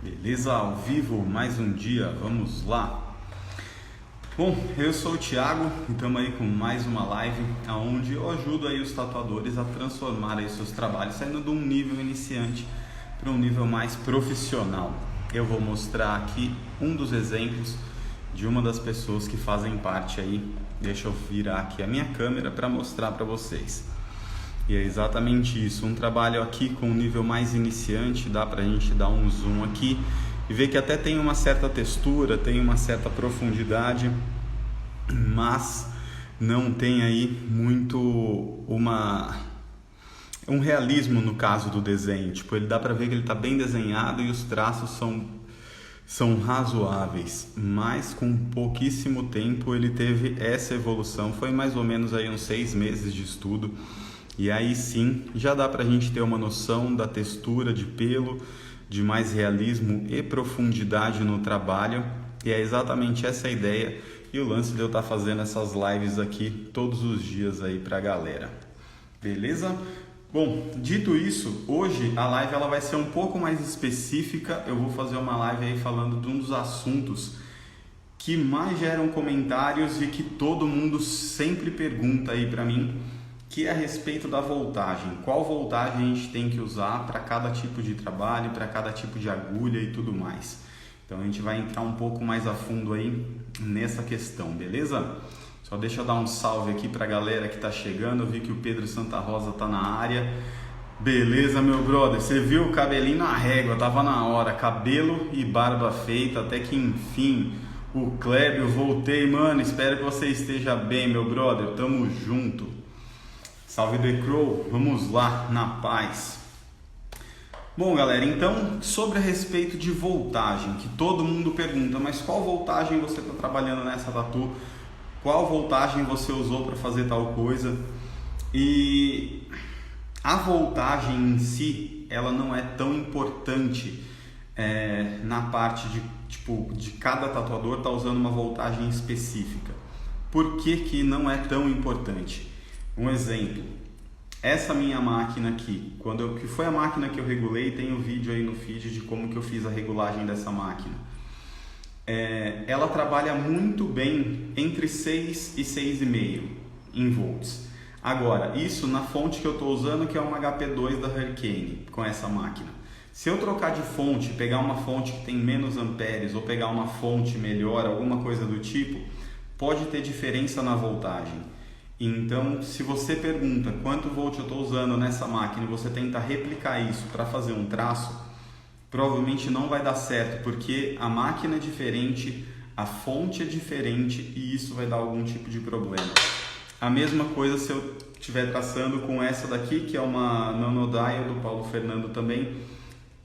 Beleza? Ao vivo, mais um dia, vamos lá. Bom, eu sou o Thiago e estamos aí com mais uma live onde eu ajudo aí os tatuadores a transformar aí seus trabalhos, saindo de um nível iniciante para um nível mais profissional. Eu vou mostrar aqui um dos exemplos de uma das pessoas que fazem parte aí. Deixa eu virar aqui a minha câmera para mostrar para vocês. E é exatamente isso, um trabalho aqui com um nível mais iniciante, dá pra gente dar um zoom aqui e ver que até tem uma certa textura, tem uma certa profundidade, mas não tem aí muito um realismo no caso do desenho. Tipo, ele dá pra ver que ele tá bem desenhado e os traços são razoáveis, mas com pouquíssimo tempo ele teve essa evolução, foi mais ou menos aí uns 6 meses de estudo. E aí sim, já dá pra gente ter uma noção da textura de pelo, de mais realismo e profundidade no trabalho. E é exatamente essa a ideia e o lance de eu estar fazendo essas lives aqui todos os dias aí pra galera. Beleza? Bom, dito isso, hoje a live ela vai ser um pouco mais específica. Eu vou fazer uma live aí falando de um dos assuntos que mais geram comentários e que todo mundo sempre pergunta aí pra mim, que é a respeito da voltagem. Qual voltagem a gente tem que usar para cada tipo de trabalho, para cada tipo de agulha e tudo mais. Então a gente vai entrar um pouco mais a fundo aí nessa questão, beleza? Só deixa eu dar um salve aqui para a galera que está chegando. Eu vi que o Pedro Santa Rosa está na área. Beleza, meu brother? Você viu o cabelinho na régua, tava na hora. Cabelo e barba feita, até que enfim. O Clébio, voltei, mano. Espero que você esteja bem, meu brother. Tamo junto. Salve The Crow, vamos lá, na paz. Bom galera, então sobre a respeito de voltagem, que todo mundo pergunta, mas qual voltagem você está trabalhando nessa tatu? Qual voltagem você usou para fazer tal coisa? E a voltagem em si, ela não é tão importante na parte de cada tatuador tá usando uma voltagem específica. Por que não é tão importante? Um exemplo, essa minha máquina aqui, que foi a máquina que eu regulei, tem um vídeo aí no feed de como que eu fiz a regulagem dessa máquina. Ela trabalha muito bem entre 6 e 6,5 em volts. Agora, isso na fonte que eu estou usando, que é uma HP2 da Hurricane, com essa máquina. Se eu trocar de fonte, pegar uma fonte que tem menos amperes ou pegar uma fonte melhor, alguma coisa do tipo, pode ter diferença na voltagem. Então, se você pergunta quanto volt eu estou usando nessa máquina e você tenta replicar isso para fazer um traço, provavelmente não vai dar certo, porque a máquina é diferente, a fonte é diferente e isso vai dar algum tipo de problema. A mesma coisa se eu estiver traçando com essa daqui, que é uma Nanodial do Paulo Fernando também,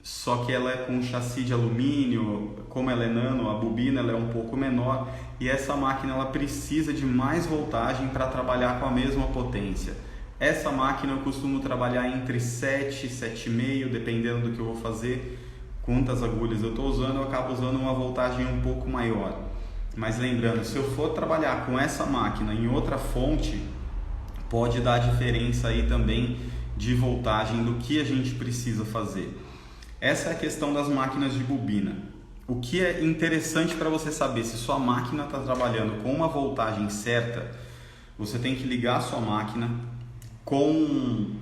só que ela é com chassi de alumínio, como ela é nano, a bobina ela é um pouco menor e essa máquina ela precisa de mais voltagem para trabalhar com a mesma potência. Essa máquina eu costumo trabalhar entre 7 e 7,5, dependendo do que eu vou fazer, quantas agulhas eu estou usando, eu acabo usando uma voltagem um pouco maior. Mas lembrando, se eu for trabalhar com essa máquina em outra fonte, pode dar diferença aí também de voltagem do que a gente precisa fazer. Essa é a questão das máquinas de bobina. O que é interessante para você saber se sua máquina está trabalhando com uma voltagem certa, você tem que ligar a sua máquina com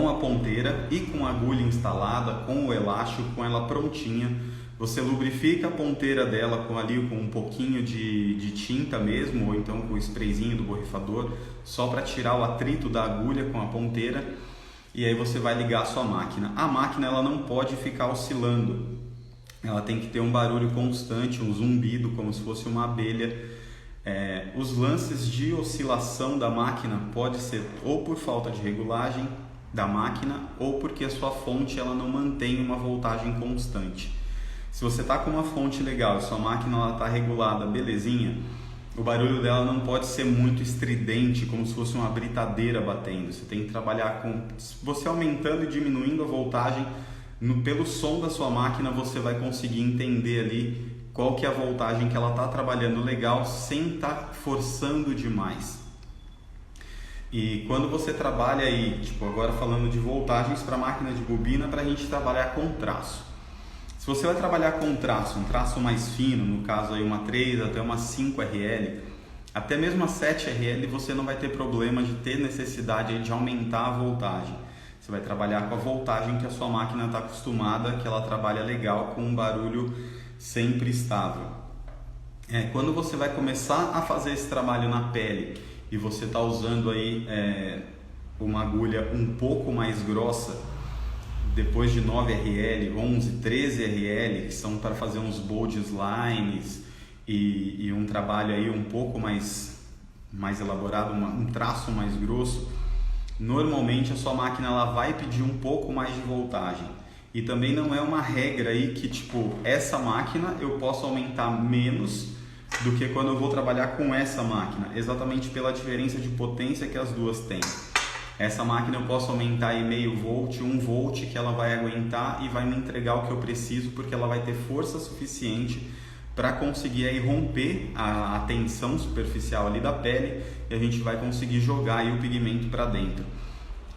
a ponteira e com a agulha instalada, com o elástico, com ela prontinha. Você lubrifica a ponteira dela com um pouquinho de tinta mesmo, ou então com o sprayzinho do borrifador, só para tirar o atrito da agulha com a ponteira. E aí você vai ligar a sua máquina. A máquina ela não pode ficar oscilando. Ela tem que ter um barulho constante, um zumbido, como se fosse uma abelha. Os lances de oscilação da máquina pode ser ou por falta de regulagem da máquina ou porque a sua fonte ela não mantém uma voltagem constante. Se você está com uma fonte legal e sua máquina está regulada, belezinha, o barulho dela não pode ser muito estridente, como se fosse uma britadeira batendo. Você tem que trabalhar com... Você aumentando e diminuindo a voltagem, pelo som da sua máquina você vai conseguir entender ali qual que é a voltagem que ela está trabalhando legal, sem estar forçando demais. E quando você trabalha aí, agora falando de voltagens para máquina de bobina, para a gente trabalhar com traço. Se Se você vai trabalhar com um traço mais fino, no caso aí uma 3 até uma 5 RL, até mesmo a 7 RL você não vai ter problema de ter necessidade de aumentar a voltagem. Você vai trabalhar com a voltagem que a sua máquina está acostumada, que ela trabalha legal com um barulho sempre estável. Quando você vai começar a fazer esse trabalho na pele e você está usando aí uma agulha um pouco mais grossa, depois de 9 RL, 11, 13 RL, que são para fazer uns bold lines e um trabalho aí um pouco mais elaborado, um traço mais grosso, normalmente a sua máquina ela vai pedir um pouco mais de voltagem. E também não é uma regra aí que tipo, essa máquina eu posso aumentar menos do que quando eu vou trabalhar com essa máquina, exatamente pela diferença de potência que as duas têm. Essa máquina eu posso aumentar aí meio volt, 1 volt, que ela vai aguentar e vai me entregar o que eu preciso, porque ela vai ter força suficiente para conseguir aí romper a tensão superficial ali da pele e a gente vai conseguir jogar aí o pigmento para dentro.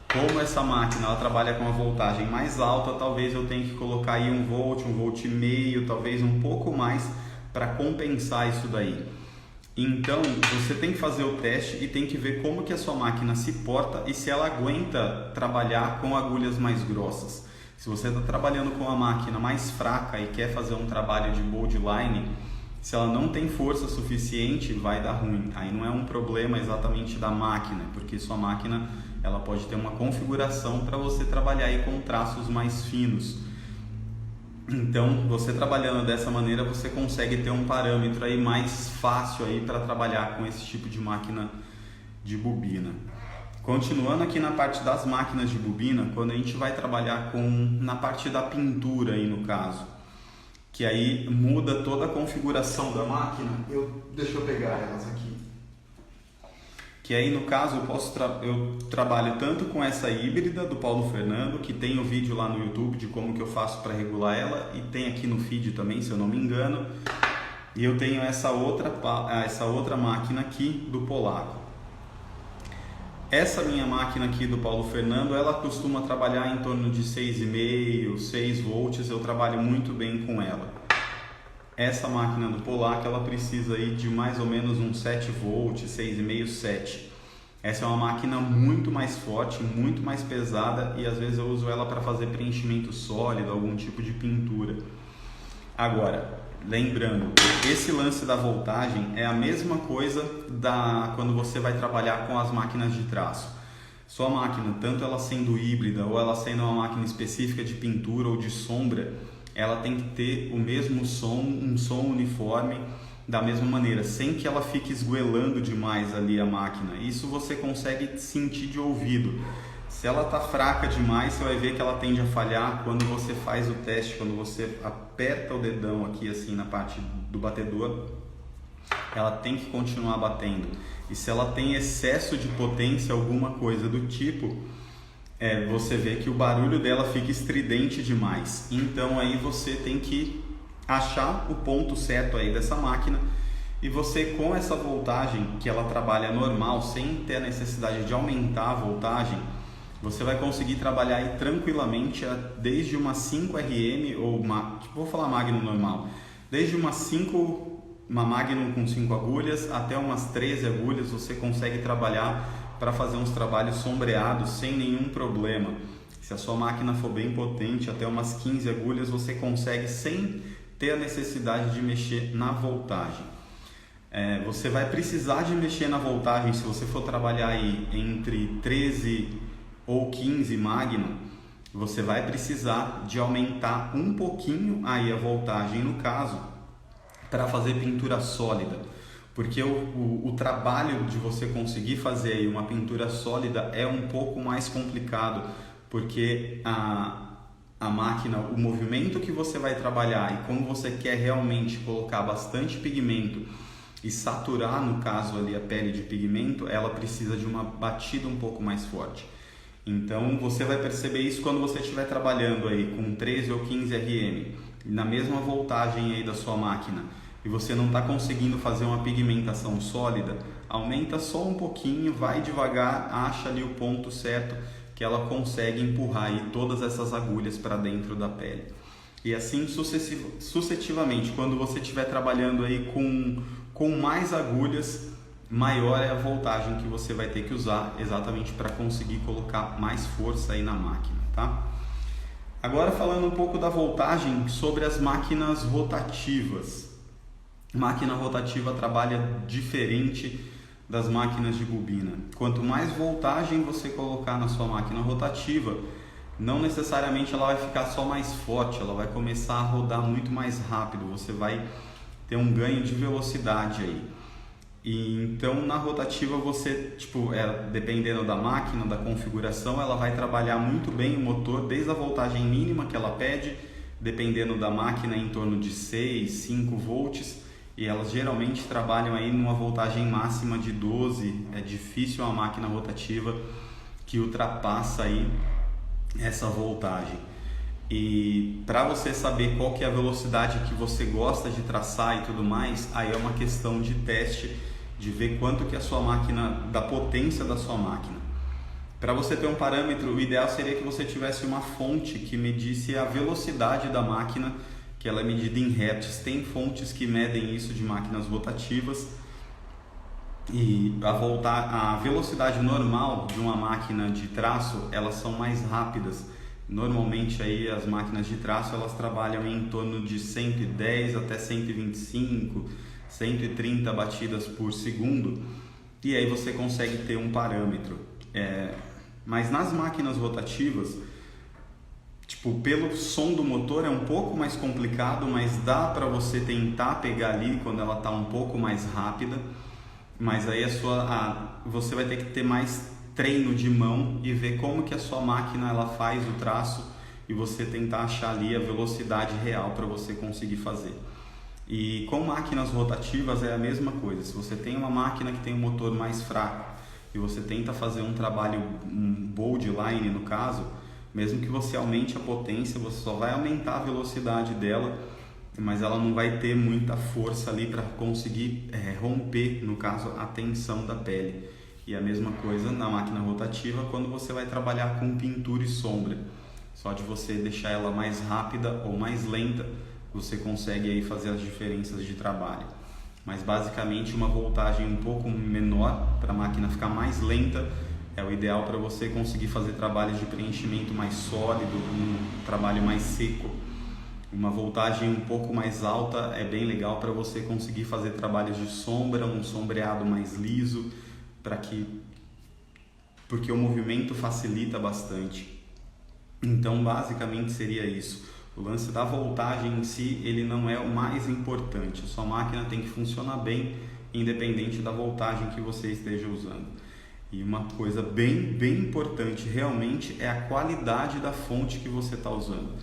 Como essa máquina ela trabalha com uma voltagem mais alta, talvez eu tenha que colocar aí 1 volt e meio, talvez um pouco mais para compensar isso daí. Então, você tem que fazer o teste e tem que ver como que a sua máquina se porta e se ela aguenta trabalhar com agulhas mais grossas. Se você está trabalhando com uma máquina mais fraca e quer fazer um trabalho de bold line, se ela não tem força suficiente, vai dar ruim. Aí não é um problema exatamente da máquina, porque sua máquina ela pode ter uma configuração para você trabalhar aí com traços mais finos. Então, você trabalhando dessa maneira, você consegue ter um parâmetro aí mais fácil aí para trabalhar com esse tipo de máquina de bobina. Continuando aqui na parte das máquinas de bobina, quando a gente vai trabalhar na parte da pintura aí no caso, que aí muda toda a configuração da máquina, deixa eu pegar elas aqui. Que aí no caso eu trabalho tanto com essa híbrida do Paulo Fernando, que tem o vídeo lá no YouTube de como que eu faço para regular ela, e tem aqui no feed também, se eu não me engano. E eu tenho essa outra máquina aqui do Polaco. Essa minha máquina aqui do Paulo Fernando, ela costuma trabalhar em torno de 6,5, 6 volts, eu trabalho muito bem com ela. Essa máquina do Polaco, ela precisa aí de mais ou menos uns 7 volts, 6,5, 7. Essa é uma máquina muito mais forte, muito mais pesada e às vezes eu uso ela para fazer preenchimento sólido, algum tipo de pintura. Agora, lembrando, esse lance da voltagem é a mesma coisa quando você vai trabalhar com as máquinas de traço. Sua máquina, tanto ela sendo híbrida ou ela sendo uma máquina específica de pintura ou de sombra, ela tem que ter o mesmo som, um som uniforme da mesma maneira, sem que ela fique esgoelando demais ali a máquina. Isso você consegue sentir de ouvido. Se ela está fraca demais, você vai ver que ela tende a falhar quando você faz o teste, quando você aperta o dedão aqui assim na parte do batedor, ela tem que continuar batendo. E se ela tem excesso de potência, alguma coisa do tipo, você vê que o barulho dela fica estridente demais. Então aí você tem que achar o ponto certo aí dessa máquina e você com essa voltagem que ela trabalha normal, sem ter a necessidade de aumentar a voltagem, você vai conseguir trabalhar aí tranquilamente desde uma 5 RM ou vou falar Magnum normal, desde uma Magnum com 5 agulhas até umas 13 agulhas você consegue trabalhar para fazer uns trabalhos sombreados sem nenhum problema. Se a sua máquina for bem potente, até umas 15 agulhas você consegue sem ter a necessidade de mexer na voltagem. Você vai precisar de mexer na voltagem se você for trabalhar aí entre 13 ou 15 Magnum, você vai precisar de aumentar um pouquinho aí a voltagem no caso para fazer pintura sólida. Porque o trabalho de você conseguir fazer aí uma pintura sólida é um pouco mais complicado, porque a máquina, o movimento que você vai trabalhar e como você quer realmente colocar bastante pigmento e saturar, no caso ali, a pele de pigmento, ela precisa de uma batida um pouco mais forte. Então você vai perceber isso quando você estiver trabalhando aí com 13 ou 15 RM, na mesma voltagem aí da sua máquina, e você não está conseguindo fazer uma pigmentação sólida, aumenta só um pouquinho, vai devagar, acha ali o ponto certo que ela consegue empurrar aí todas essas agulhas para dentro da pele. E assim sucessivamente, quando você estiver trabalhando aí com mais agulhas, maior é a voltagem que você vai ter que usar exatamente para conseguir colocar mais força aí na máquina, tá? Agora falando um pouco da voltagem sobre as máquinas rotativas. Máquina rotativa trabalha diferente das máquinas de bobina. Quanto mais voltagem você colocar na sua máquina rotativa, não necessariamente ela vai ficar só mais forte, ela vai começar a rodar muito mais rápido, você vai ter um ganho de velocidade aí. E então na rotativa você, dependendo da máquina, da configuração, ela vai trabalhar muito bem o motor, desde a voltagem mínima que ela pede, dependendo da máquina, em torno de 6, 5 volts, e elas geralmente trabalham aí numa voltagem máxima de 12. É difícil uma máquina rotativa que ultrapassa aí essa voltagem. E para você saber qual que é a velocidade que você gosta de traçar e tudo mais, aí é uma questão de teste, de ver quanto que a sua máquina, da potência da sua máquina. Para você ter um parâmetro, o ideal seria que você tivesse uma fonte que medisse a velocidade da máquina, que ela é medida em hertz. Tem fontes que medem isso de máquinas rotativas, e a velocidade normal de uma máquina de traço, elas são mais rápidas. Normalmente aí as máquinas de traço elas trabalham em torno de 110 até 125, 130 batidas por segundo, e aí você consegue ter um parâmetro. Mas nas máquinas rotativas, pelo som do motor é um pouco mais complicado, mas dá para você tentar pegar ali quando ela está um pouco mais rápida. Mas aí você vai ter que ter mais treino de mão e ver como que a sua máquina ela faz o traço, e você tentar achar ali a velocidade real para você conseguir fazer. E com máquinas rotativas é a mesma coisa. Se você tem uma máquina que tem um motor mais fraco e você tenta fazer um trabalho, um bold line no caso, mesmo que você aumente a potência, você só vai aumentar a velocidade dela, mas ela não vai ter muita força ali para conseguir romper, no caso, a tensão da pele. E a mesma coisa na máquina rotativa quando você vai trabalhar com pintura e sombra. Só de você deixar ela mais rápida ou mais lenta, você consegue aí fazer as diferenças de trabalho. Mas basicamente uma voltagem um pouco menor, para a máquina ficar mais lenta, é o ideal para você conseguir fazer trabalhos de preenchimento mais sólido, um trabalho mais seco. Uma voltagem um pouco mais alta é bem legal para você conseguir fazer trabalhos de sombra, um sombreado mais liso, porque o movimento facilita bastante. Então basicamente seria isso. O lance da voltagem em si, ele não é o mais importante. A sua máquina tem que funcionar bem, independente da voltagem que você esteja usando. E uma coisa bem importante realmente é a qualidade da fonte que você está usando.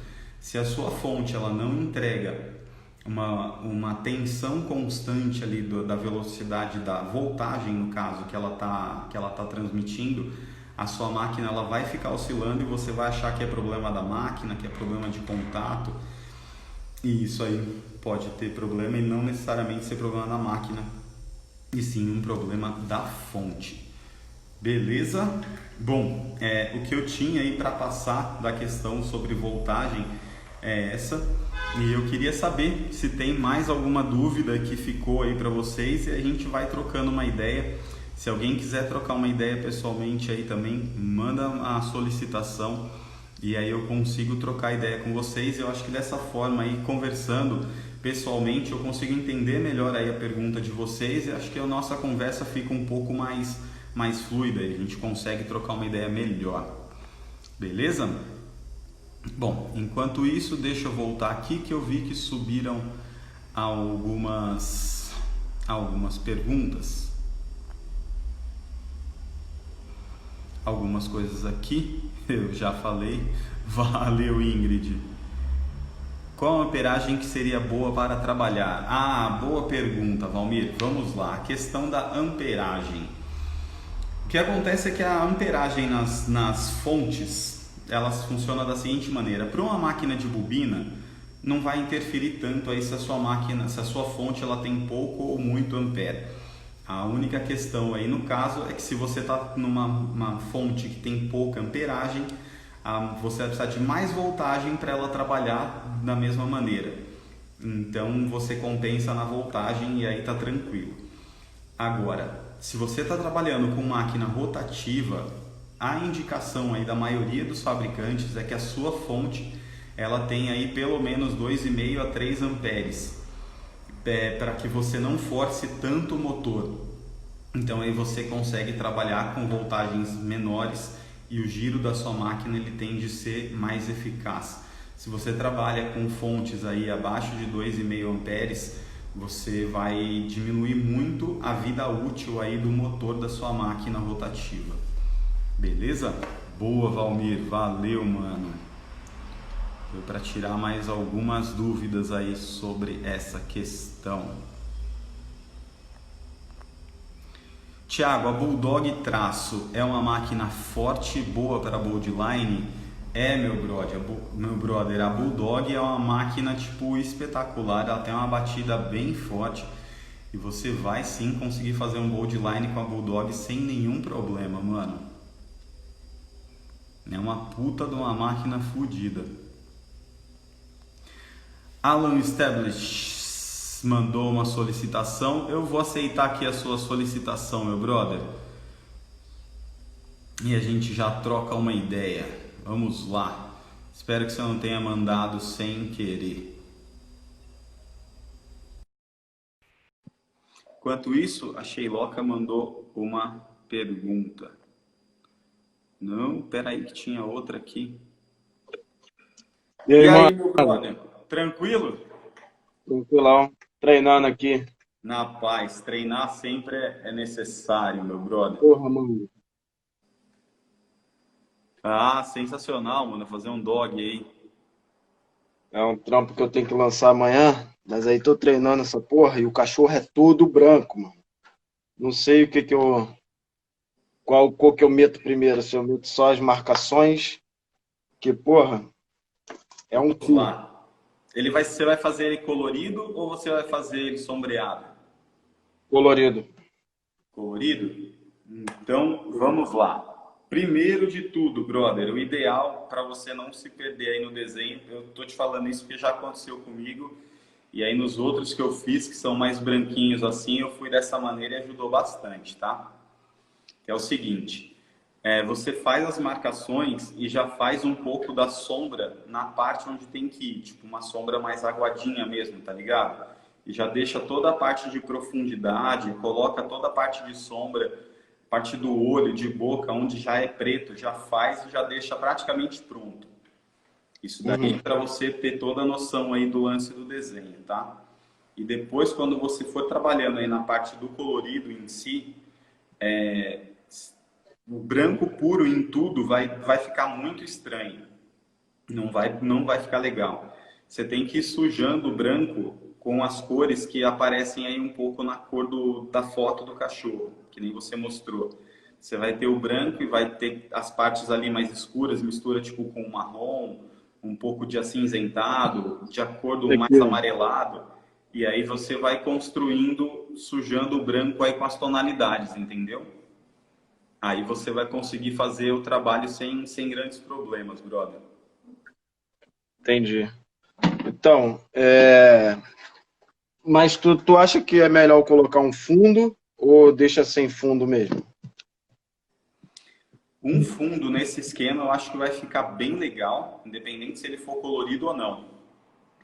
Se a sua fonte ela não entrega uma tensão constante ali da velocidade da voltagem, no caso, que ela tá transmitindo, a sua máquina ela vai ficar oscilando e você vai achar que é problema da máquina, que é problema de contato. E isso aí pode ter problema e não necessariamente ser problema da máquina, e sim um problema da fonte. Beleza? Bom, o que eu tinha aí para passar da questão sobre voltagem é essa, e eu queria saber se tem mais alguma dúvida que ficou aí para vocês, e a gente vai trocando uma ideia. Se alguém quiser trocar uma ideia pessoalmente aí também, manda a solicitação e aí eu consigo trocar ideia com vocês. Eu acho que dessa forma aí, conversando pessoalmente, eu consigo entender melhor aí a pergunta de vocês, e acho que a nossa conversa fica um pouco mais fluida, e a gente consegue trocar uma ideia melhor. Beleza? Bom, enquanto isso, deixa eu voltar aqui que eu vi que subiram algumas perguntas. Algumas coisas aqui, eu já falei. Valeu, Ingrid. Qual a amperagem que seria boa para trabalhar? Boa pergunta, Valmir. Vamos lá, a questão da amperagem. O que acontece é que a amperagem nas fontes, elas funcionam da seguinte maneira. Para uma máquina de bobina, não vai interferir tanto aí se a sua fonte ela tem pouco ou muito ampere. A única questão aí no caso é que se você está numa fonte que tem pouca amperagem, você vai precisar de mais voltagem para ela trabalhar da mesma maneira. Então você compensa na voltagem e aí tá tranquilo. Agora, se você está trabalhando com máquina rotativa, a indicação aí da maioria dos fabricantes é que a sua fonte ela tem aí pelo menos 2,5 a 3 amperes, para que você não force tanto o motor. Então aí você consegue trabalhar com voltagens menores e o giro da sua máquina ele tende a ser mais eficaz. Se você trabalha com fontes aí abaixo de 2,5 amperes, você vai diminuir muito a vida útil aí do motor da sua máquina rotativa. Beleza? Boa, Valmir. Valeu, mano. Foi para tirar mais algumas dúvidas aí sobre essa questão. Tiago, a Bulldog Traço é uma máquina forte e boa para Boldline? Meu brother, a Bulldog é uma máquina tipo espetacular, ela tem uma batida bem forte e você vai sim conseguir fazer um Boldline com a Bulldog sem nenhum problema, mano. É uma puta de uma máquina fodida. Alan Stablish mandou uma solicitação. Eu vou aceitar aqui a sua solicitação, meu brother. E a gente já troca uma ideia. Vamos lá. Espero que você não tenha mandado sem querer. Enquanto isso, a Sheiloca mandou uma pergunta. Não, peraí que tinha outra aqui. E aí, aí, mano? meu brother? Tranquilo? Tranquilão. Treinando aqui. Na paz, treinar sempre é necessário, meu brother. Porra, mano. Ah, sensacional, mano, fazer um dog aí. É um trampo que eu tenho que lançar amanhã, mas aí tô treinando essa porra e o cachorro é todo branco, mano. Não sei o que que eu. Qual cor que eu meto primeiro, se eu meto só as marcações, que, porra, é um Vamos cu. lá. Você vai fazer ele colorido ou você vai fazer ele sombreado? Colorido. Colorido? Então, vamos lá. Primeiro de tudo, brother, o ideal para você não se perder aí no desenho, eu tô te falando isso porque já aconteceu comigo, e aí nos outros que eu fiz, que são mais branquinhos assim, eu fui dessa maneira e ajudou bastante, tá? Que é o seguinte, você faz as marcações e já faz um pouco da sombra na parte onde tem que ir, tipo uma sombra mais aguadinha mesmo, tá ligado? E já deixa toda a parte de profundidade, coloca toda a parte de sombra, parte do olho, de boca, onde já é preto, já faz e já deixa praticamente pronto. Isso daí é Uhum. para você ter toda a noção aí do lance do desenho, tá? E depois, quando você for trabalhando aí na parte do colorido em si, o branco puro em tudo vai ficar muito estranho. Não vai ficar legal. Você tem que ir sujando o branco com as cores que aparecem aí um pouco na cor da foto do cachorro, que nem você mostrou. Você vai ter o branco e vai ter as partes ali mais escuras, mistura tipo com o marrom, um pouco de acinzentado, de acordo mais Aqui. amarelado. E aí você vai construindo, sujando o branco aí com as tonalidades, entendeu? Aí você vai conseguir fazer o trabalho sem grandes problemas, brother. Entendi. Então, mas tu acha que é melhor colocar um fundo ou deixa sem fundo mesmo? Um fundo nesse esquema eu acho que vai ficar bem legal, independente se ele for colorido ou não.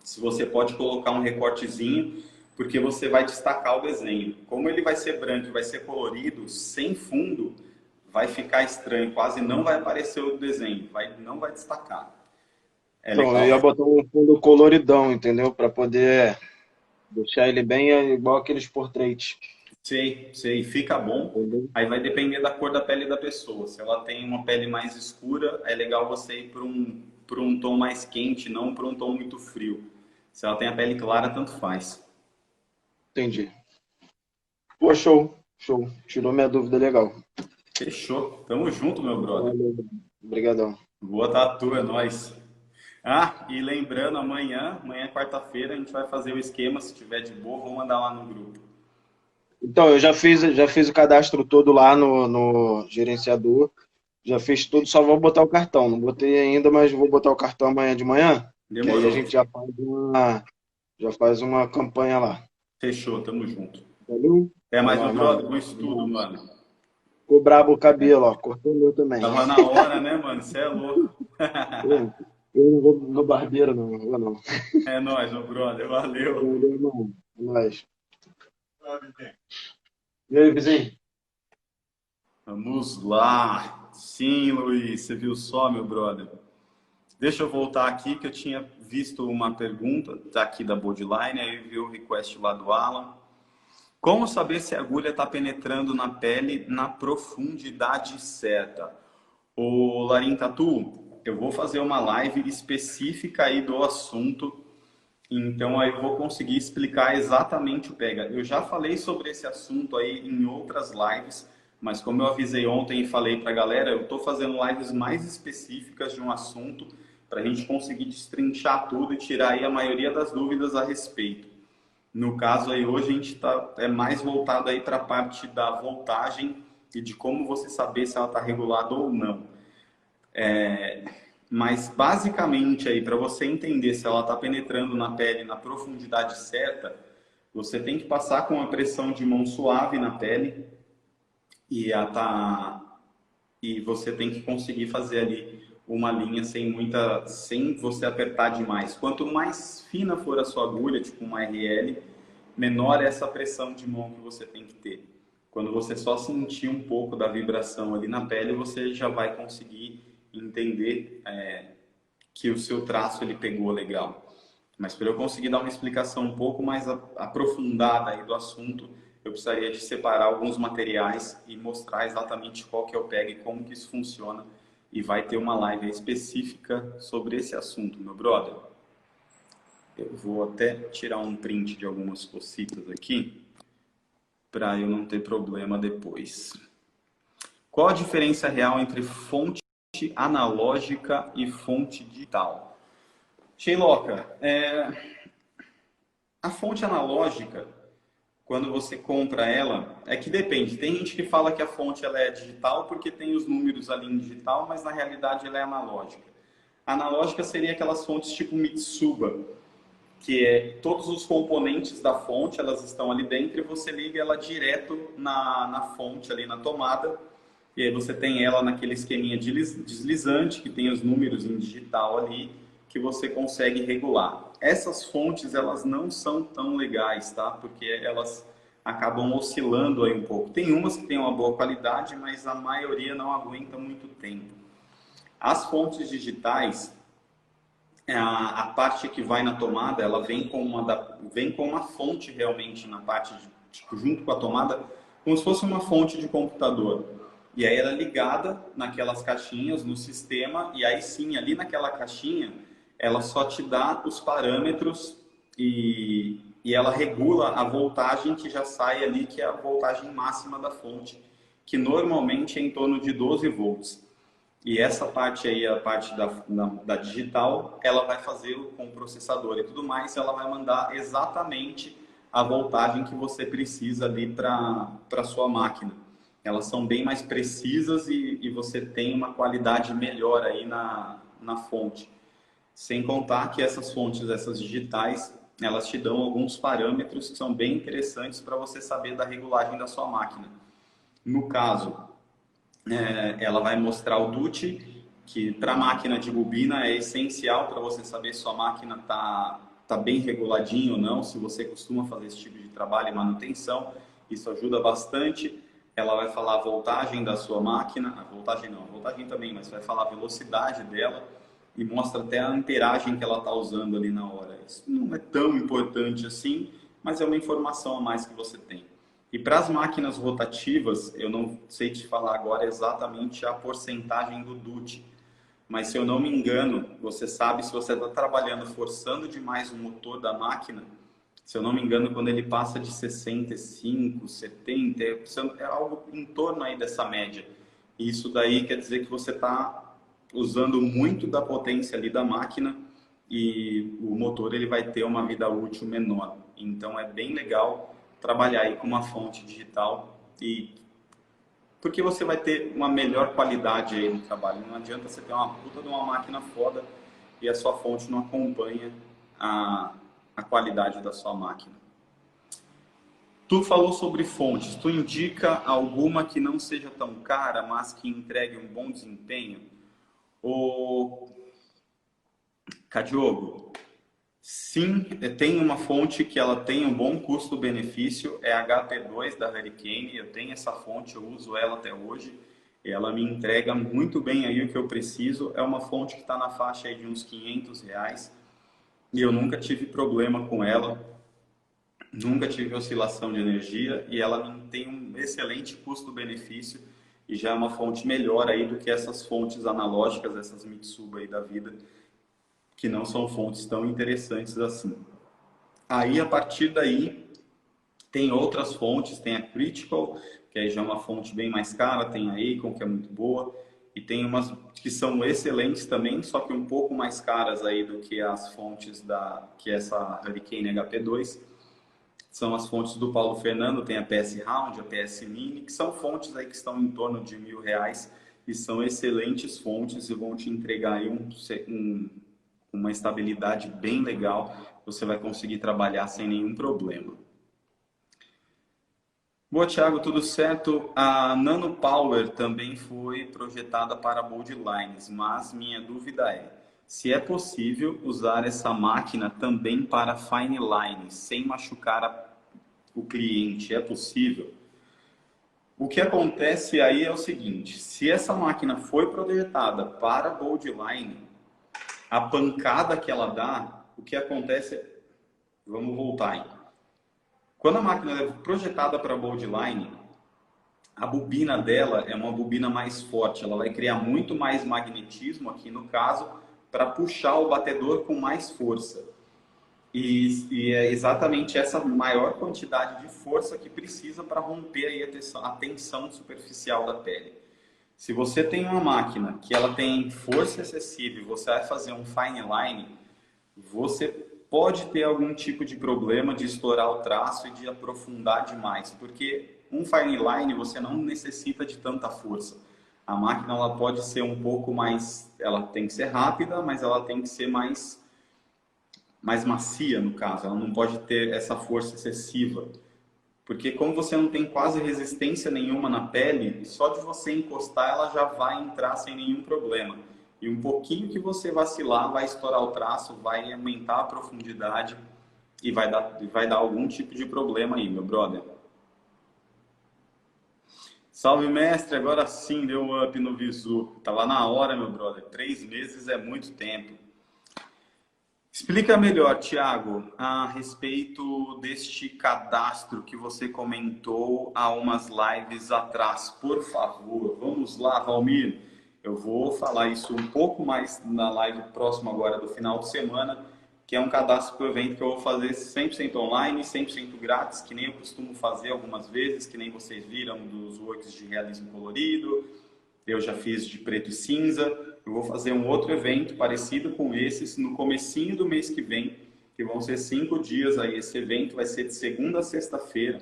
Se você pode colocar um recortezinho, porque você vai destacar o desenho. Como ele vai ser branco e vai ser colorido, sem fundo, vai ficar estranho, quase não vai aparecer o desenho, não vai destacar. É Então, eu legal? ia botar um fundo coloridão, entendeu? Para poder deixar ele bem igual aqueles portraits. Sei, fica bom. Entendeu? Aí vai depender da cor da pele da pessoa. Se ela tem uma pele mais escura, é legal você ir para um tom mais quente, não para um tom muito frio. Se ela tem a pele clara, tanto faz. Entendi. Pô, show, show. Tirou minha dúvida legal. Fechou. Tamo junto, meu brother. Valeu. Obrigadão. Boa tatu, é nóis. Ah, e lembrando, amanhã quarta-feira, a gente vai fazer o esquema. Se tiver de boa, vou mandar lá no grupo. Então, eu já fiz o cadastro todo lá no gerenciador. Já fiz tudo, só vou botar o cartão. Não botei ainda, mas vou botar o cartão amanhã de manhã, que aí a Demorou. gente já faz uma campanha lá. Fechou, tamo junto. Valeu? Até É mais, meu nóis, brother. mano. Com isso tudo, mano. Ficou brabo o cabelo, ó. Cortou o meu também. Tava na hora, né, mano? Você é louco. Pô, eu não vou no barbeiro, não. Não vou, não. É nóis, meu brother. Valeu. Valeu, mano. É nóis. E aí, vizinho? Vamos lá. Sim, Luiz. Você viu só, meu brother? Deixa eu voltar aqui, que eu tinha visto uma pergunta aqui da Bodyline, aí eu vi o request lá do Alan. Como saber se a agulha está penetrando na pele na profundidade certa? Ô, Larim Tatu, eu vou fazer uma live específica aí do assunto, então aí eu vou conseguir explicar exatamente o pega. Eu já falei sobre esse assunto aí em outras lives, mas como eu avisei ontem e falei para a galera, eu estou fazendo lives mais específicas de um assunto para a gente conseguir destrinchar tudo e tirar aí a maioria das dúvidas a respeito. No caso aí hoje a gente é mais voltado aí para a parte da voltagem e de como você saber se ela está regulada ou não. Mas basicamente aí para você entender se ela está penetrando na pele na profundidade certa, você tem que passar com uma pressão de mão suave na pele e e você tem que conseguir fazer ali uma linha sem você apertar demais. Quanto mais fina for a sua agulha, tipo uma RL, menor é essa pressão de mão que você tem que ter. Quando você só sentir um pouco da vibração ali na pele, você já vai conseguir entender que o seu traço ele pegou legal. Mas para eu conseguir dar uma explicação um pouco mais aprofundada aí do assunto, eu precisaria de separar alguns materiais e mostrar exatamente qual que é o PEG e como que isso funciona. E vai ter uma live específica sobre esse assunto, meu brother. Eu vou até tirar um print de algumas cositas aqui para eu não ter problema depois. Qual a diferença real entre fonte analógica e fonte digital? Sheiloca, a fonte analógica, quando você compra ela, é que depende. Tem gente que fala que a fonte ela é digital porque tem os números ali em digital, mas na realidade ela é analógica. A analógica seria aquelas fontes tipo Mitsuba, que é todos os componentes da fonte, elas estão ali dentro e você liga ela direto na fonte ali na tomada. E aí você tem ela naquele esqueminha deslizante, que tem os números em digital ali, que você consegue regular. Essas fontes, elas não são tão legais, tá? Porque elas acabam oscilando aí um pouco. Tem umas que têm uma boa qualidade, mas a maioria não aguenta muito tempo. As fontes digitais, a parte que vai na tomada, ela vem com uma fonte realmente na parte, tipo, junto com a tomada, como se fosse uma fonte de computador. E aí ela é ligada naquelas caixinhas no sistema, e aí sim, ali naquela caixinha, ela só te dá os parâmetros e ela regula a voltagem que já sai ali, que é a voltagem máxima da fonte, que normalmente é em torno de 12 volts. E essa parte aí, a parte da digital, ela vai fazer com o processador e tudo mais, ela vai mandar exatamente a voltagem que você precisa ali para a sua máquina. Elas são bem mais precisas e você tem uma qualidade melhor aí na fonte. Sem contar que essas fontes, essas digitais, elas te dão alguns parâmetros que são bem interessantes para você saber da regulagem da sua máquina. No caso, ela vai mostrar o DUT, que para máquina de bobina é essencial para você saber se sua máquina tá bem reguladinha ou não, se você costuma fazer esse tipo de trabalho e manutenção, isso ajuda bastante. Ela vai falar a voltagem da sua máquina, a voltagem não, a voltagem também, mas vai falar a velocidade dela e mostra até a amperagem que ela está usando ali na hora. Isso não é tão importante assim, mas é uma informação a mais que você tem. E para as máquinas rotativas, eu não sei te falar agora exatamente a porcentagem do DUT, mas se eu não me engano, você sabe se você está trabalhando forçando demais o motor da máquina, se eu não me engano, quando ele passa de 65, 70, é algo em torno aí dessa média. E isso daí quer dizer que você está usando muito da potência ali da máquina e o motor ele vai ter uma vida útil menor. Então é bem legal trabalhar aí com uma fonte digital e porque você vai ter uma melhor qualidade aí no trabalho. Não adianta você ter uma puta de uma máquina foda e a sua fonte não acompanha a qualidade da sua máquina. Tu falou sobre fontes. Tu indica alguma que não seja tão cara, mas que entregue um bom desempenho? Ô, Cadiogo, sim, tem uma fonte que ela tem um bom custo-benefício, é a HP2 da Hurricane. Eu tenho essa fonte, eu uso ela até hoje. Ela me entrega muito bem aí o que eu preciso. É uma fonte que está na faixa aí de uns R$ 500 e eu nunca tive problema com ela, nunca tive oscilação de energia e ela tem um excelente custo-benefício e já é uma fonte melhor aí do que essas fontes analógicas, essas Mitsuba aí da vida, que não são fontes tão interessantes assim. Aí, a partir daí, tem outras fontes, tem a Critical, que aí já é uma fonte bem mais cara, tem a Acon, que é muito boa, e tem umas que são excelentes também, só que um pouco mais caras aí do que as fontes que essa Hurricane HP2. São as fontes do Paulo Fernando, tem a PS Round, a PS Mini, que são fontes aí que estão em torno de R$ 1.000 e são excelentes fontes e vão te entregar aí uma estabilidade bem legal. Você vai conseguir trabalhar sem nenhum problema. Boa, Thiago, tudo certo? A Nano Power também foi projetada para Bold Lines, mas minha dúvida é se é possível usar essa máquina também para Fine Lines, sem machucar o cliente. É possível? O que acontece aí é o seguinte, se essa máquina foi projetada para Bold Line, a pancada que ela dá, o que acontece, vamos voltar aí. Quando a máquina é projetada para Bold Line, a bobina dela é uma bobina mais forte, ela vai criar muito mais magnetismo aqui no caso, para puxar o batedor com mais força. E é exatamente essa maior quantidade de força que precisa para romper aí a tensão superficial da pele. Se você tem uma máquina que ela tem força excessiva e você vai fazer um fine line, você pode ter algum tipo de problema de estourar o traço e de aprofundar demais, porque um fine line você não necessita de tanta força. A máquina ela pode ser um pouco mais, ela tem que ser rápida, mas ela tem que ser mais macia no caso, ela não pode ter essa força excessiva. Porque como você não tem quase resistência nenhuma na pele, só de você encostar ela já vai entrar sem nenhum problema. E um pouquinho que você vacilar vai estourar o traço, vai aumentar a profundidade e vai dar algum tipo de problema aí, meu brother. Salve, mestre! Agora sim deu um up no visu. Tava na hora, meu brother. 3 meses é muito tempo. Explica melhor, Thiago, a respeito deste cadastro que você comentou há umas lives atrás, por favor. Vamos lá, Valmir. Eu vou falar isso um pouco mais na live próxima agora do final de semana, que é um cadastro para o evento que eu vou fazer 100% online, 100% grátis, que nem eu costumo fazer algumas vezes, que nem vocês viram dos works de realismo colorido. Eu já fiz de preto e cinza. Eu vou fazer um outro evento parecido com esses no comecinho do mês que vem, que vão ser 5 dias aí. Esse evento vai ser de segunda a sexta-feira.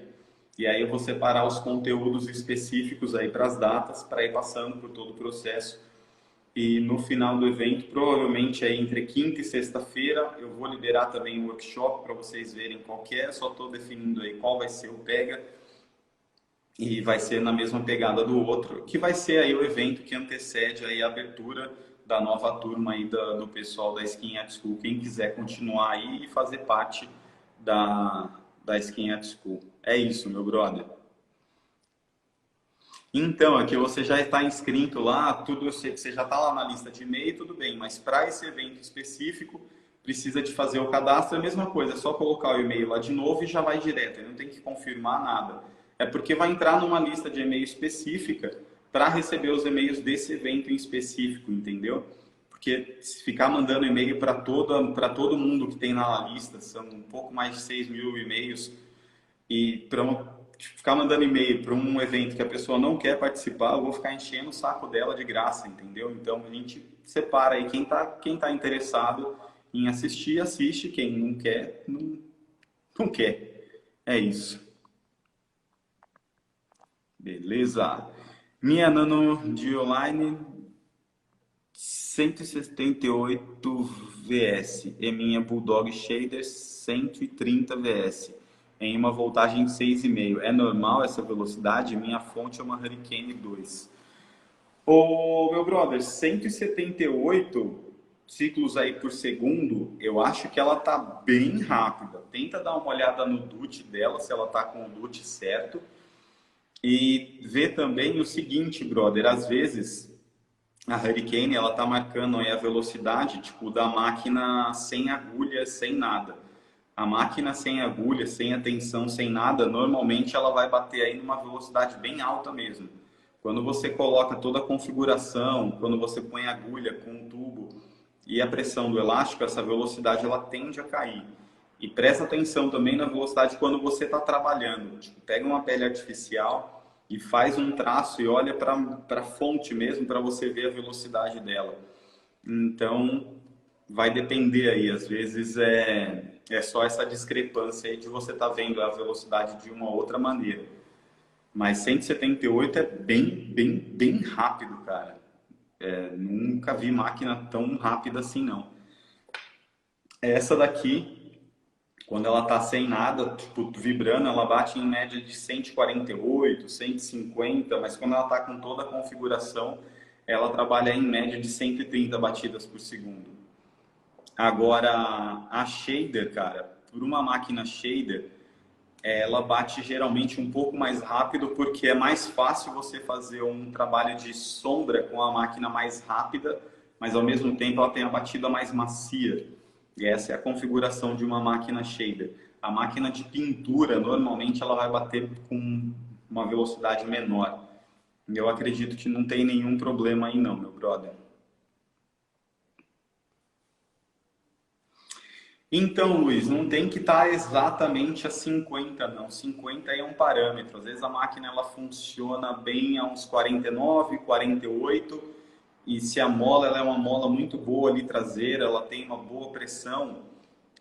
E aí eu vou separar os conteúdos específicos aí para as datas, para ir passando por todo o processo. E no final do evento, provavelmente aí entre quinta e sexta-feira, eu vou liberar também um workshop para vocês verem qual que é. Só estou definindo aí qual vai ser o pega. E vai ser na mesma pegada do outro, que vai ser aí o evento que antecede aí a abertura da nova turma aí do pessoal da Skin at School. Quem quiser continuar aí e fazer parte da Skin at School. É isso, meu brother. Então, aqui você já está inscrito lá, tudo eu sei que você já está lá na lista de e-mail, tudo bem, mas para esse evento específico, precisa de fazer o cadastro, é a mesma coisa, é só colocar o e-mail lá de novo e já vai direto, não tem que confirmar nada. É porque vai entrar numa lista de e-mail específica para receber os e-mails desse evento em específico, entendeu? Porque se ficar mandando e-mail para todo mundo que tem na lista, são um pouco mais de 6 mil e-mails, e para ficar mandando e-mail para um evento que a pessoa não quer participar, eu vou ficar enchendo o saco dela de graça, entendeu? Então a gente separa aí quem tá interessado em assistir, assiste, quem não quer, não quer. É isso. Beleza. Minha Nano Gioline 178 VS e minha Bulldog Shader 130 VS em uma voltagem de 6,5. É normal essa velocidade? Minha fonte é uma Hurricane 2. Ô, meu brother, 178 ciclos aí por segundo, eu acho que ela tá bem rápida. Tenta dar uma olhada no DUT dela, se ela tá com o DUT certo. E ver também o seguinte, brother, às vezes a Hurricane, ela tá marcando aí a velocidade, tipo, da máquina sem agulha, sem nada. A máquina sem agulha, sem atenção, sem nada, normalmente ela vai bater aí numa velocidade bem alta mesmo. Quando você coloca toda a configuração, quando você põe a agulha com o tubo e a pressão do elástico, essa velocidade ela tende a cair. E presta atenção também na velocidade quando você está trabalhando. Tipo, pega uma pele artificial e faz um traço e olha para a fonte mesmo para você ver a velocidade dela. Então, vai depender aí. Às vezes é só essa discrepância aí de você estar vendo a velocidade de uma outra maneira. Mas 178 é bem rápido, cara. Nunca vi máquina tão rápida assim, não. Essa daqui, quando ela tá sem nada, tipo, vibrando, ela bate em média de 148, 150, mas quando ela tá com toda a configuração, ela trabalha em média de 130 batidas por segundo. Agora, a shader, cara, por uma máquina shader, ela bate geralmente um pouco mais rápido porque é mais fácil você fazer um trabalho de sombra com a máquina mais rápida, mas ao mesmo tempo ela tem a batida mais macia. E essa é a configuração de uma máquina shader. A máquina de pintura, normalmente, ela vai bater com uma velocidade menor. E eu acredito que não tem nenhum problema aí não, meu brother. Então, Luiz, não tem que estar exatamente a 50, não. 50 é um parâmetro. Às vezes a máquina ela funciona bem a uns 49, 48, e se a mola ela é uma mola muito boa ali traseira, ela tem uma boa pressão,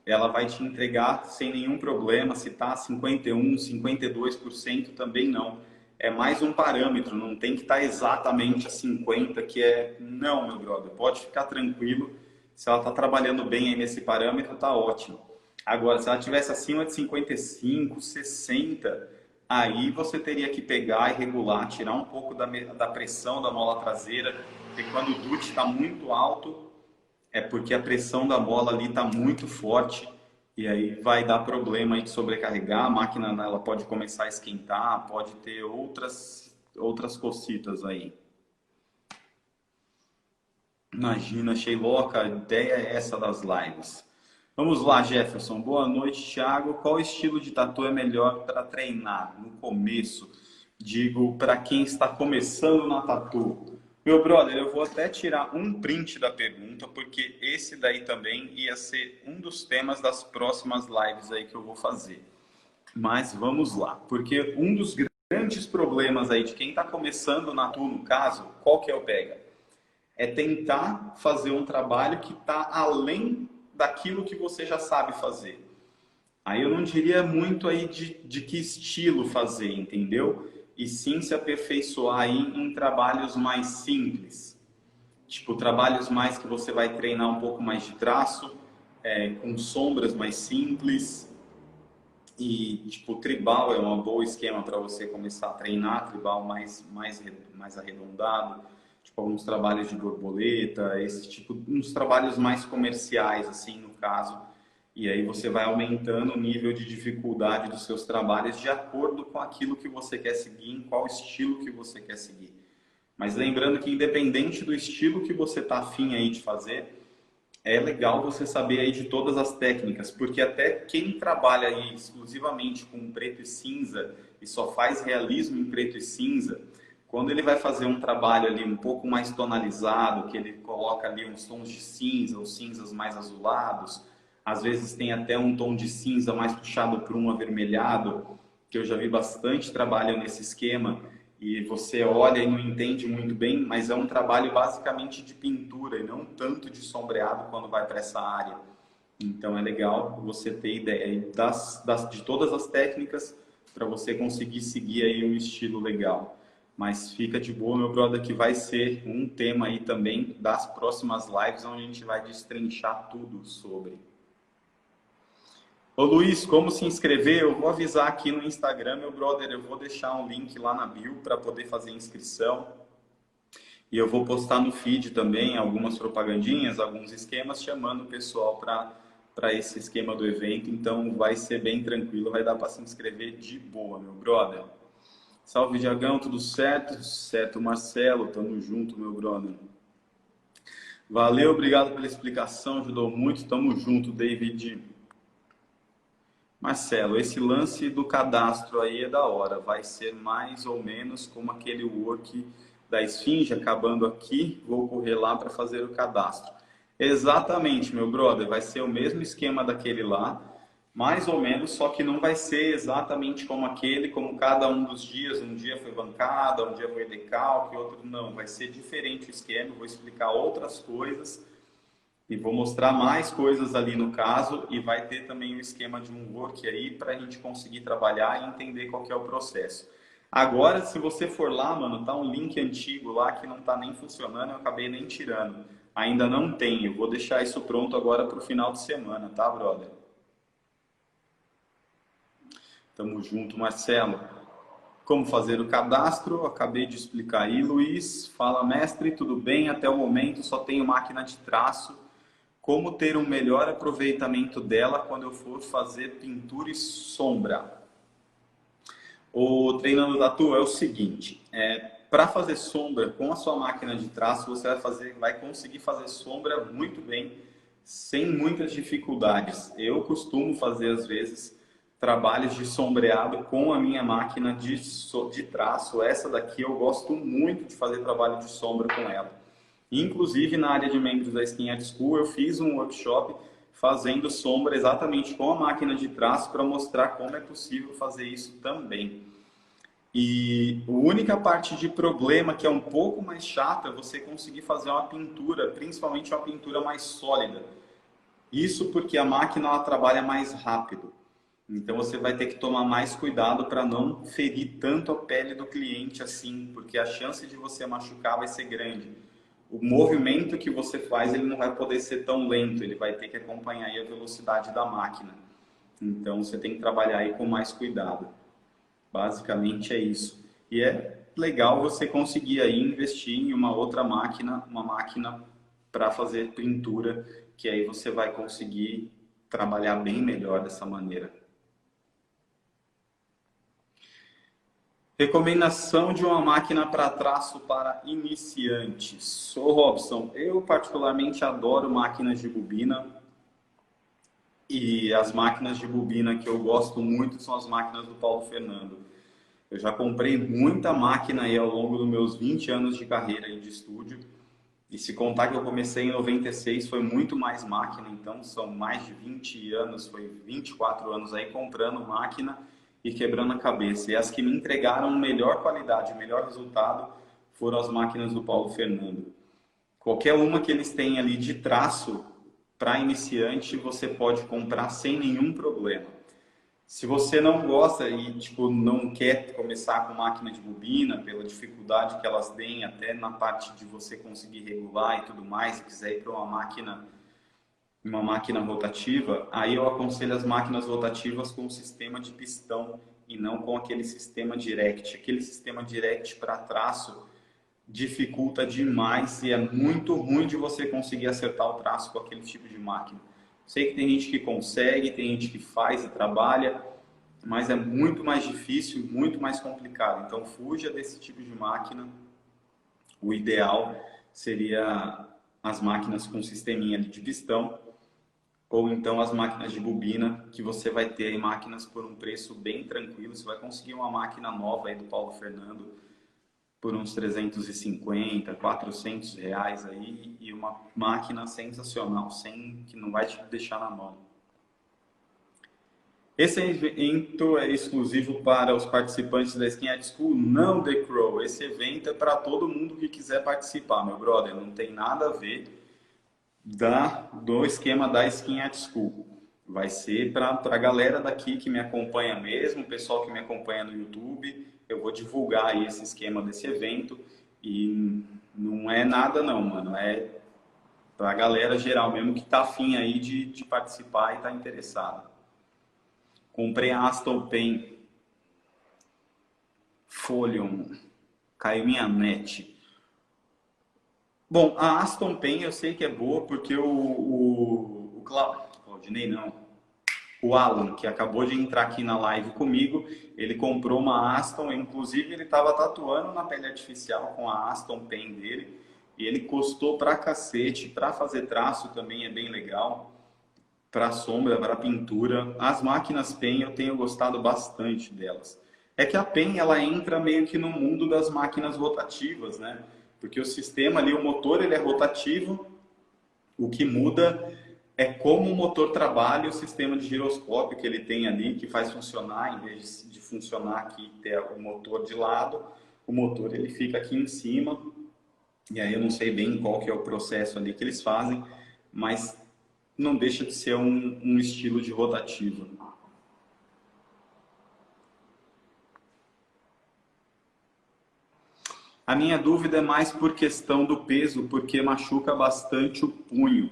ela vai te entregar sem nenhum problema. Se está a 51, 52% também não. É mais um parâmetro, não tem que estar exatamente a 50, que é... Não, meu brother, pode ficar tranquilo. Se ela está trabalhando bem aí nesse parâmetro, está ótimo. Agora, se ela tivesse acima de 55, 60, aí você teria que pegar e regular, tirar um pouco da pressão da mola traseira, porque quando o DUT está muito alto, é porque a pressão da mola ali está muito forte e aí vai dar problema aí de sobrecarregar, a máquina ela pode começar a esquentar, pode ter outras cocitas aí. Imagina, achei louca, a ideia é essa das lives. Vamos lá, Jefferson. Boa noite, Thiago. Qual estilo de tatu é melhor para treinar no começo? Digo, para quem está começando na tatu. Meu brother, eu vou até tirar um print da pergunta, porque esse daí também ia ser um dos temas das próximas lives aí que eu vou fazer. Mas vamos lá, porque um dos grandes problemas aí de quem está começando na tatu, no caso, qual que é o pega? É tentar fazer um trabalho que está além daquilo que você já sabe fazer. Aí eu não diria muito aí de que estilo fazer, entendeu? E sim se aperfeiçoar aí em trabalhos mais simples. Tipo, trabalhos mais que você vai treinar um pouco mais de traço, com sombras mais simples. E, tipo, tribal é um bom esquema para você começar a treinar, tribal mais arredondado. Tipo, alguns trabalhos de borboleta, esse tipo, uns trabalhos mais comerciais, assim, no caso. E aí você vai aumentando o nível de dificuldade dos seus trabalhos de acordo com aquilo que você quer seguir, em qual estilo que você quer seguir. Mas lembrando que independente do estilo que você tá afim aí de fazer, é legal você saber aí de todas as técnicas, porque até quem trabalha aí exclusivamente com preto e cinza e só faz realismo em preto e cinza, quando ele vai fazer um trabalho ali um pouco mais tonalizado, que ele coloca ali uns tons de cinza, ou cinzas mais azulados, às vezes tem até um tom de cinza mais puxado para um avermelhado, que eu já vi bastante trabalho nesse esquema, e você olha e não entende muito bem, mas é um trabalho basicamente de pintura e não tanto de sombreado quando vai para essa área. Então é legal você ter ideia de todas as técnicas para você conseguir seguir aí um estilo legal. Mas fica de boa, meu brother, que vai ser um tema aí também das próximas lives, onde a gente vai destrinchar tudo sobre. Ô Luiz, como se inscrever? Eu vou avisar aqui no Instagram, meu brother, eu vou deixar um link lá na bio para poder fazer inscrição. E eu vou postar no feed também algumas propagandinhas, alguns esquemas, chamando o pessoal para esse esquema do evento. Então vai ser bem tranquilo, vai dar para se inscrever de boa, meu brother. Salve, Diagão, tudo certo? Certo, Marcelo, tamo junto, meu brother. Valeu, obrigado pela explicação, ajudou muito, tamo junto, David. Marcelo, esse lance do cadastro aí é da hora, vai ser mais ou menos como aquele work da Esfinge, acabando aqui, vou correr lá para fazer o cadastro. Exatamente, meu brother, vai ser o mesmo esquema daquele lá, mais ou menos, só que não vai ser exatamente como aquele, como cada um dos dias, um dia foi bancada, um dia foi decalque, outro não, vai ser diferente o esquema, vou explicar outras coisas e vou mostrar mais coisas ali no caso e vai ter também o esquema de um work aí para a gente conseguir trabalhar e entender qual que é o processo. Agora, se você for lá, mano, tá um link antigo lá que não tá nem funcionando, eu acabei nem tirando. Ainda não tem, eu vou deixar isso pronto agora para o final de semana, tá, brother? Tamo junto, Marcelo. Como fazer o cadastro? Acabei de explicar aí, Luiz. Fala, mestre, tudo bem? Até o momento só tenho máquina de traço. Como ter um melhor aproveitamento dela quando eu for fazer pintura e sombra? O treinando tatu é o seguinte, para fazer sombra com a sua máquina de traço, você vai conseguir fazer sombra muito bem, sem muitas dificuldades. Eu costumo fazer, às vezes, trabalhos de sombreado com a minha máquina de traço. Essa daqui eu gosto muito de fazer trabalho de sombra com ela. Inclusive, na área de membros da Skin Art School, eu fiz um workshop fazendo sombra exatamente com a máquina de traço para mostrar como é possível fazer isso também. E a única parte de problema que é um pouco mais chata é você conseguir fazer uma pintura, principalmente uma pintura mais sólida. Isso porque a máquina ela trabalha mais rápido. Então você vai ter que tomar mais cuidado para não ferir tanto a pele do cliente assim, porque a chance de você machucar vai ser grande. O movimento que você faz, ele não vai poder ser tão lento, ele vai ter que acompanhar aí a velocidade da máquina. Então você tem que trabalhar aí com mais cuidado. Basicamente é isso. E é legal você conseguir aí investir em uma outra máquina, uma máquina para fazer pintura, que aí você vai conseguir trabalhar bem melhor dessa maneira. Recomendação de uma máquina para traço para iniciantes. Ô Robson, eu particularmente adoro máquinas de bobina. E as máquinas de bobina que eu gosto muito são as máquinas do Paulo Fernando. Eu já comprei muita máquina aí ao longo dos meus 20 anos de carreira aí de estúdio. E se contar que eu comecei em 96, foi muito mais máquina. Então são mais de 20 anos, foi 24 anos aí comprando máquina e quebrando a cabeça. E as que me entregaram melhor qualidade, melhor resultado, foram as máquinas do Paulo Fernando. Qualquer uma que eles têm ali de traço para iniciante, você pode comprar sem nenhum problema. Se você não gosta e tipo, não quer começar com máquina de bobina, pela dificuldade que elas têm até na parte de você conseguir regular e tudo mais, se quiser ir para uma máquina rotativa, aí eu aconselho as máquinas rotativas com o sistema de pistão e não com aquele sistema direct. Aquele sistema direct para traço dificulta demais e é muito ruim de você conseguir acertar o traço com aquele tipo de máquina. Sei que tem gente que consegue, tem gente que faz e trabalha, mas é muito mais difícil, muito mais complicado. Então fuja desse tipo de máquina. O ideal seria as máquinas com sisteminha de pistão ou então as máquinas de bobina, que você vai ter aí máquinas por um preço bem tranquilo. Você vai conseguir uma máquina nova aí do Paulo Fernando por uns 350, 400 reais aí, e uma máquina sensacional, que não vai te deixar na mão. Esse evento é exclusivo para os participantes da Skin Art School? Não, The Crow. Esse evento é para todo mundo que quiser participar, meu brother. Não tem nada a ver do esquema da Skin Art School. Vai ser para a galera daqui que me acompanha mesmo, o pessoal que me acompanha no YouTube. eu vou divulgar aí esse esquema desse evento e não é nada não, mano, é pra galera geral mesmo que tá afim aí de participar e tá interessado. Comprei a Aston Pen Folion, caiu minha net. Bom, a Aston Pen eu sei que é boa porque o Claudinei não, o Alan, que acabou de entrar aqui na live comigo, ele comprou uma Aston, inclusive ele estava tatuando na pele artificial com a Aston Pen dele, e ele custou pra cacete, pra fazer traço também é bem legal, pra sombra, pra pintura. As máquinas Pen eu tenho gostado bastante delas. É que a Pen ela entra meio que no mundo das máquinas rotativas, né? Porque o sistema ali, o motor ele é rotativo, o que muda é como o motor trabalha e o sistema de giroscópio que ele tem ali, que faz funcionar, em vez de funcionar aqui, ter o motor de lado, o motor ele fica aqui em cima, e aí eu não sei bem qual que é o processo ali que eles fazem, mas não deixa de ser um estilo de rotativa. A minha dúvida é mais por questão do peso, porque machuca bastante o punho.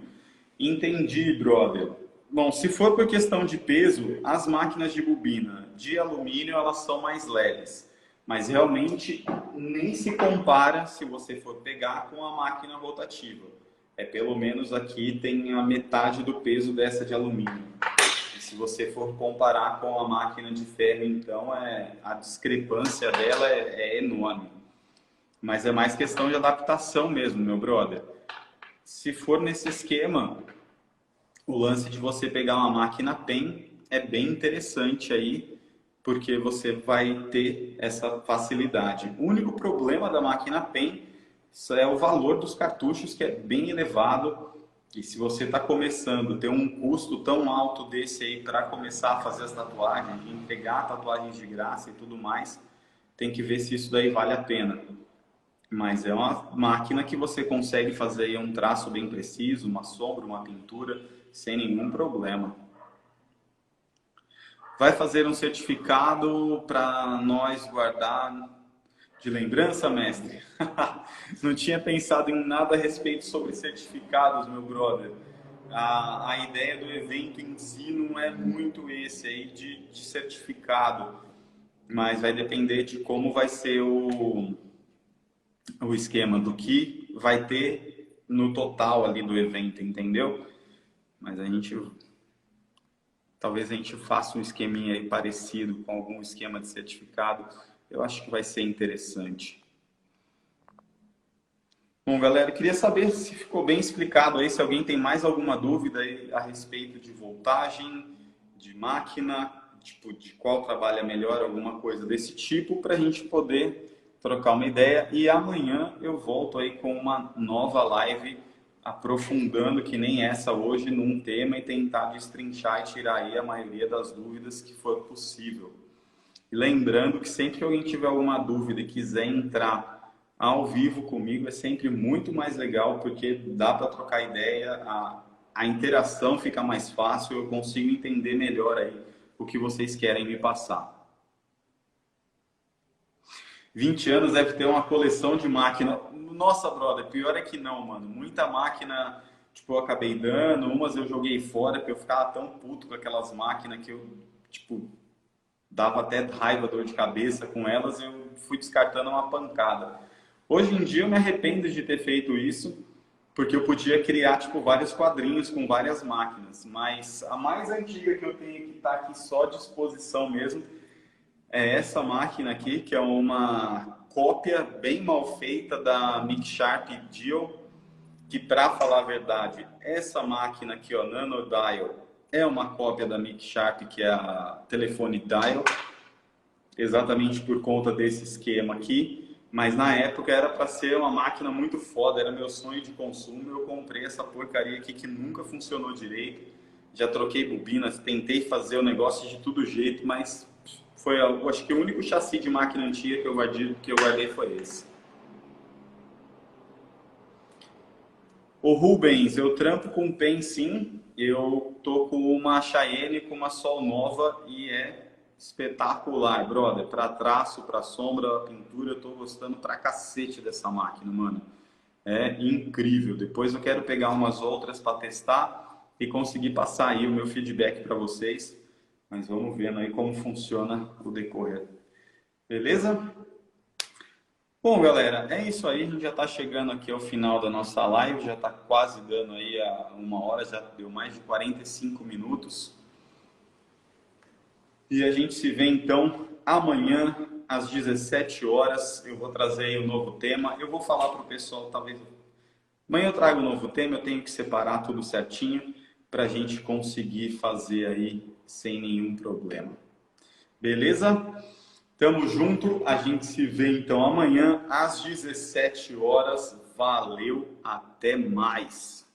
Entendi, brother. Bom, se for por questão de peso, as máquinas de bobina de alumínio elas são mais leves, mas realmente nem se compara se você for pegar com a máquina rotativa. É pelo menos aqui tem a metade do peso dessa de alumínio. E se você for comparar com a máquina de ferro, então a discrepância dela é enorme. Mas é mais questão de adaptação mesmo, meu brother. Se for nesse esquema, o lance de você pegar uma máquina PEN é bem interessante aí, porque você vai ter essa facilidade. O único problema da máquina PEN é o valor dos cartuchos, que é bem elevado. E se você está começando a ter um custo tão alto desse aí para começar a fazer as tatuagens, entregar tatuagens de graça e tudo mais, tem que ver se isso daí vale a pena. Mas é uma máquina que você consegue fazer aí um traço bem preciso, uma sombra, uma pintura, sem nenhum problema. Vai fazer um certificado para nós guardar de lembrança, mestre? Não tinha pensado em nada a respeito sobre certificados, meu brother. A ideia do evento em si não é muito esse aí de certificado, mas vai depender de como vai ser o esquema do que vai ter no total ali do evento, entendeu? Mas talvez a gente faça um esqueminha aí parecido com algum esquema de certificado. Eu acho que vai ser interessante. Bom, galera, eu queria saber se ficou bem explicado aí, se alguém tem mais alguma dúvida aí a respeito de voltagem, de máquina, tipo, de qual trabalha melhor, alguma coisa desse tipo, para a gente poder trocar uma ideia. E amanhã eu volto aí com uma nova live aprofundando, que nem essa hoje, num tema e tentar destrinchar e tirar aí a maioria das dúvidas que for possível. E lembrando que sempre que alguém tiver alguma dúvida e quiser entrar ao vivo comigo, é sempre muito mais legal, porque dá para trocar ideia, a interação fica mais fácil, eu consigo entender melhor aí o que vocês querem me passar. 20 anos deve ter uma coleção de máquina. Nossa, brother, pior é que não, mano. Muita máquina, tipo, eu acabei dando, umas eu joguei fora, porque eu ficava tão puto com aquelas máquinas que eu, tipo, dava até raiva, dor de cabeça com elas, eu fui descartando uma pancada. Hoje em dia eu me arrependo de ter feito isso, porque eu podia criar, tipo, vários quadrinhos com várias máquinas, mas a mais antiga que eu tenho que estar aqui só à disposição mesmo é essa máquina aqui, que é uma cópia bem mal feita da Mic Sharp Dial, que, para falar a verdade, essa máquina aqui, ó, Nano Dial, é uma cópia da Mic Sharp, que é a telefone Dial, exatamente por conta desse esquema aqui, mas na época era para ser uma máquina muito foda, era meu sonho de consumo, eu comprei essa porcaria aqui que nunca funcionou direito, já troquei bobinas, tentei fazer o negócio de todo jeito, mas foi, acho que o único chassi de máquina antiga que eu guardei foi esse. O Rubens, eu trampo com PEN sim, eu tô com uma Cheyenne com uma Sol Nova e é espetacular, brother. Para traço, para sombra, pintura, eu tô gostando pra cacete dessa máquina, mano. É incrível. Depois eu quero pegar umas outras para testar e conseguir passar aí o meu feedback para vocês. Mas vamos vendo aí como funciona o decorrer. Beleza? Bom, galera, é isso aí. A gente já está chegando aqui ao final da nossa live. Já está quase dando aí a 1 hora. Já deu mais de 45 minutos. E a gente se vê então amanhã às 17 horas. Eu vou trazer aí um novo tema. Eu vou falar para o pessoal, talvez. Amanhã eu trago um novo tema. Eu tenho que separar tudo certinho para a gente conseguir fazer aí sem nenhum problema. Beleza? Tamo junto. A gente se vê então amanhã às 17 horas. Valeu, até mais.